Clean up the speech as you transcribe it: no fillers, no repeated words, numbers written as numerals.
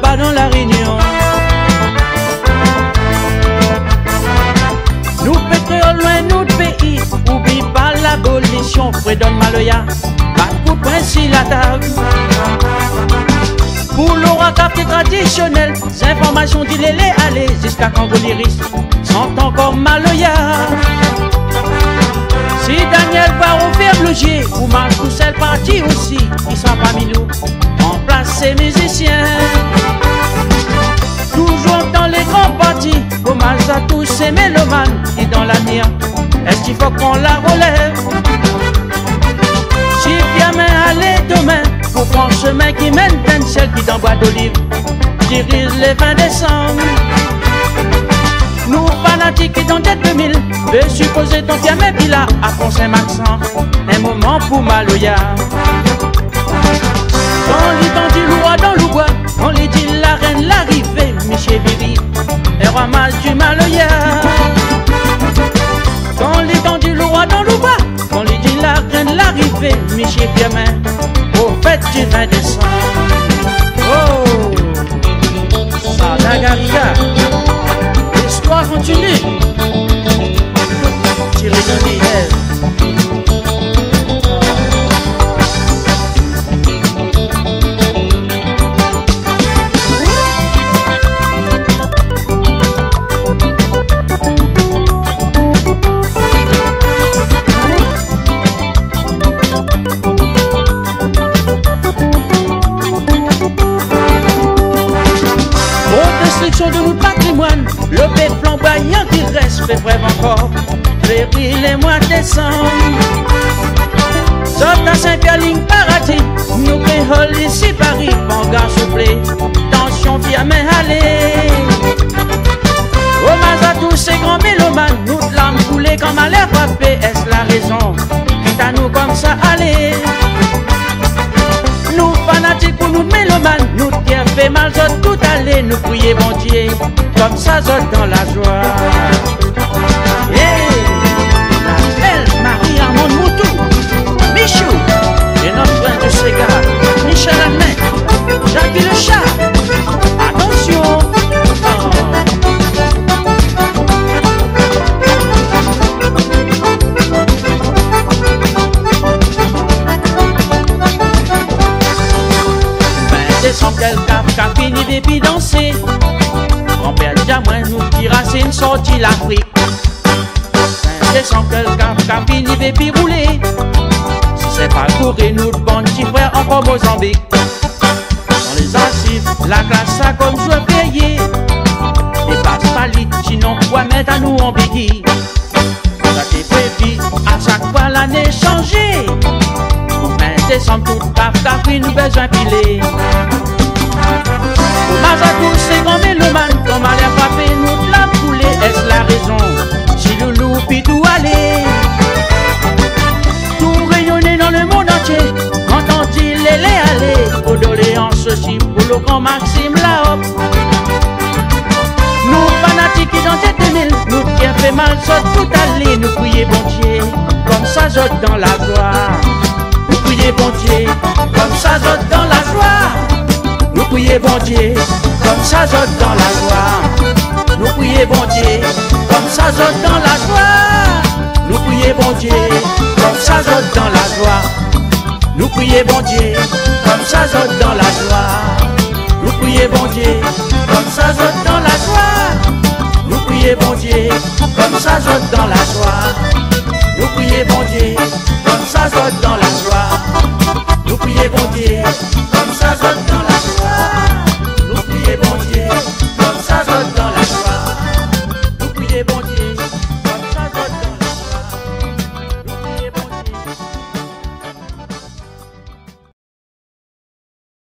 là-bas dans la Réunion. Nous pétrole loin notre pays, oublie pas l'abolition, Fredon Maloya, pas coup de poing si la table. Pour l'aura capté traditionnel, informations d'il est allé jusqu'à Congoliris, sont encore Maloya. Si Daniel part au Verlogier, ou marche tout seul parti aussi, ils sont parmi nous, en place ces musiciens. Toujours dans les grands partis, hommage à tous ces mélomanes qui dans l'avenir, est-ce qu'il faut qu'on la relève? Si bien allez demain, pour prendre chemin qui mène d'un ciel qui dans bois d'olive, dirige les 20 décembre. Nous fanatiques qui dans tête 2000, veut supposer ton diamant Bila à Pont Saint-Maxent, un moment pour Maloya. Quand l'étendue lourd dans le bois, on lui dit la reine l'arrivée, Michel Viri, et ramasse du Maloya. Quand l'étendue lourd dans le bois, on lui dit la reine l'arrivée, Michel Fiamin, au fête du 20 décembre. Oh, Sadagariga, l'histoire continue. Tiré de l'hiver. De notre patrimoine, le paix flamboyant qui reste fait bref encore, février les mois de décembre. Sauf à Saint-Pierre-Ligne paradis, nous péhol ici Paris, Panga soufflé, tension via main aller. Hommage à tous ces grands mélomanes, nous l'âme coulée comme à l'air frappé, est-ce la raison? Quitte à nous comme ça aller. Nous fanatiques pour nous mélomanes, nous qui a fait mal, tout aller, nous prier bon Dieu, comme ça zot dans la joie. Hey, la belle Marie-Armande Moutou, Michou, et notre prince de Sega, Michel Almet, Jacques le chat, attention. Sans quelqu'un qui fini de puis danser. Grand-père Diamant nous dira c'est une sortie l'Afrique. Sans quelqu'un qui fini de puis rouler. Si c'est pas courir nous de bons petits frères encore Mozambique. Dans les archives, la classe a comme joueur payé. Dépasse pas lit, sinon quoi mettre à nous en biggie. Ça t'est prévu, à chaque fois l'année changée. Décembre tout café nous besoin piler. Hommage à tous ces grands mélomanes, comme à l'air frappé, nous la poulet, est-ce la raison? Si loulou pis tout aller. Tout rayonner dans le monde entier, entend-il les aller. Condoléances aussi pour le grand Maxime Laop. Nous fanatiques identités, nous qui a fait mal, ça tout aller, nous prier bon Dieu, comme ça j'ôte dans la gloire. Nous priez bon Dieu, comme ça j'ôte dans la joie. Nous priez bon Dieu, comme ça j'ôte dans la joie. Nous priez bon Dieu, comme ça j'ôte dans la joie. Nous priez bon Dieu, comme ça j'ôte dans la joie. Nous priez bon Dieu, comme ça j'ôte dans la joie. Nous priez bon Dieu, comme ça j'ôte dans la joie. Nous priez bon Dieu, comme ça j'ôte dans la joie. Nous priez bon Dieu, comme ça j'ôte dans la joie. Nous priez bon Dieu, comme ça j'ôte dans la joie.